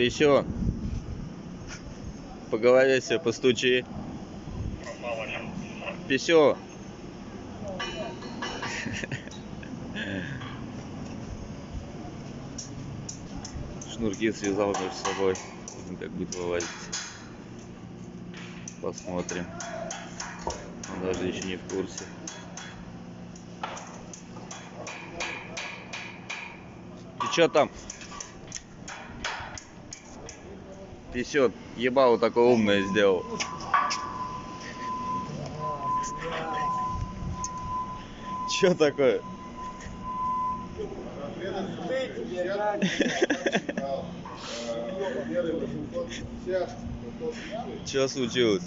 Пищу. По голове себе постучи. Пищу. Шнурки связал между собой. Как будет вылазить. Посмотрим. Он даже еще не в курсе. Ты чё там? Писет. Ебало такое умное сделал. Чё такое? Чё случилось?